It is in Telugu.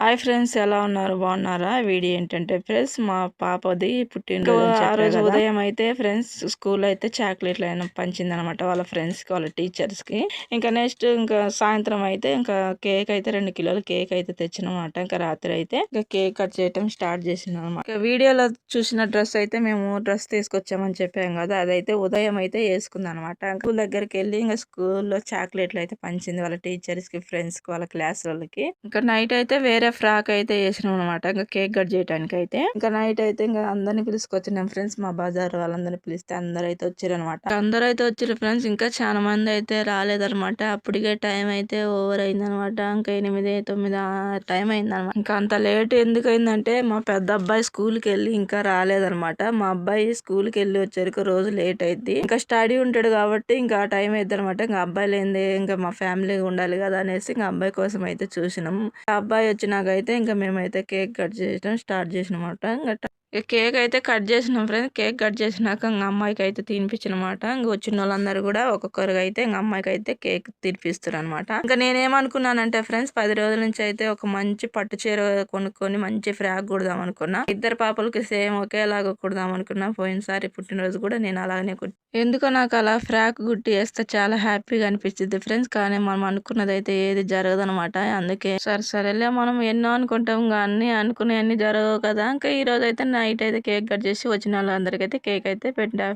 హాయ్ ఫ్రెండ్స్, ఎలా ఉన్నారు? బాగున్నారా? వీడియో ఏంటంటే ఫ్రెండ్స్, మా పాపది పుట్టినరోజు అని ఆ రోజు ఉదయం అయితే ఫ్రెండ్స్ స్కూల్లో అయితే చాక్లెట్లు అయినా పంచిందనమాట వాళ్ళ ఫ్రెండ్స్కి, వాళ్ళ టీచర్స్కి. ఇంకా నెక్స్ట్ ఇంకా సాయంత్రం అయితే ఇంకా కేక్ అయితే 2 కిలోల కేక్ అయితే తెచ్చినమాట. ఇంకా రాత్రి అయితే ఇంకా కేక్ కట్ చేయటం స్టార్ట్ చేసింది అనమాట. వీడియోలో చూసిన డ్రెస్ అయితే మేము డ్రెస్ తీసుకొచ్చామని చెప్పాం కదా, అదైతే ఉదయం అయితే వేసుకుంది అనమాట. స్కూల్ దగ్గరికి వెళ్ళి ఇంకా స్కూల్లో చాక్లెట్లు అయితే పంచింది వాళ్ళ టీచర్స్కి, ఫ్రెండ్స్కి, వాళ్ళ క్లాస్ వాళ్ళకి. ఇంకా నైట్ అయితే వేరే ఫ్రాక్ అయితే వేసినాం అనమాట, ఇంకా కేక్ కట్ చేయడానికి అయితే. ఇంకా నైట్ అయితే ఇంకా అందరిని పిలుచుకొచ్చినాం ఫ్రెండ్స్, మా బజార్ వాళ్ళందరినీ పిలిస్తే అందరు అయితే వచ్చారు అనమాట. అందరూ అయితే వచ్చారు ఫ్రెండ్స్, ఇంకా చాలా మంది అయితే రాలేదన్నమాట. అప్పటికే టైం అయితే ఓవర్ అయిందనమాట. ఇంకా 8, 9 టైం అయిందనమాట. ఇంకా అంత లేట్ ఎందుకు అయిందంటే మా పెద్ద అబ్బాయి స్కూల్కి వెళ్ళి ఇంకా రాలేదనమాట. మా అబ్బాయి స్కూల్కి వెళ్ళి వచ్చరికి రోజు లేట్ అయింది. ఇంకా స్టడీ ఉంటాడు కాబట్టి ఇంకా ఆ టైం అయితే అనమాట. ఇంకా అబ్బాయి లేనిదే ఇంకా మా ఫ్యామిలీ ఉండాలి కదా అనేసి ఇంకా అబ్బాయి కోసం అయితే చూసినాం. ఆ అబ్బాయి వచ్చినాకైతే ఇంకా మేమైతే కేక్ కట్ చేయడం స్టార్ట్ చేసినమాట. ఇంకా కేక్ అయితే కట్ చేసినాం ఫ్రెండ్స్. కేక్ కట్ చేసినాక ఇంకా అమ్మాయికి అయితే తినిపించినమాట. ఇంకా వచ్చిన వాళ్ళందరూ కూడా ఒక్కొక్కరికి అయితే ఇంకా అమ్మాయికి అయితే కేక్ తినిపిస్తారు అనమాట. ఇంకా నేనేమనుకున్నానంటే ఫ్రెండ్స్, 10 రోజుల నుంచి అయితే ఒక మంచి పట్టు చీర కొనుక్కొని మంచి ఫ్రాక్ కుడదాం అనుకున్నా. ఇద్దరు పాపలకి సేమ్ ఒకేలాగా కుడదాం అనుకున్నా. పోయినసారి పుట్టినరోజు కూడా నేను అలాగనే ఎందుకో నాకు అలా ఫ్రాక్ కుట్టి వేస్తే చాలా హ్యాపీగా అనిపించింది ఫ్రెండ్స్. కానీ మనం అనుకున్నది అయితే ఏది జరగదు అనమాట. అందుకే సరేలే, మనం ఎన్నో అనుకుంటాం కానీ అనుకునే అన్ని జరగవు కదా. ఇంకా ఈ రోజు అయితే నైట్ అయితే కేక్ కట్ చేసి వచ్చిన వాళ్ళందరికీ అయితే కేక్ అయితే పెట్టా.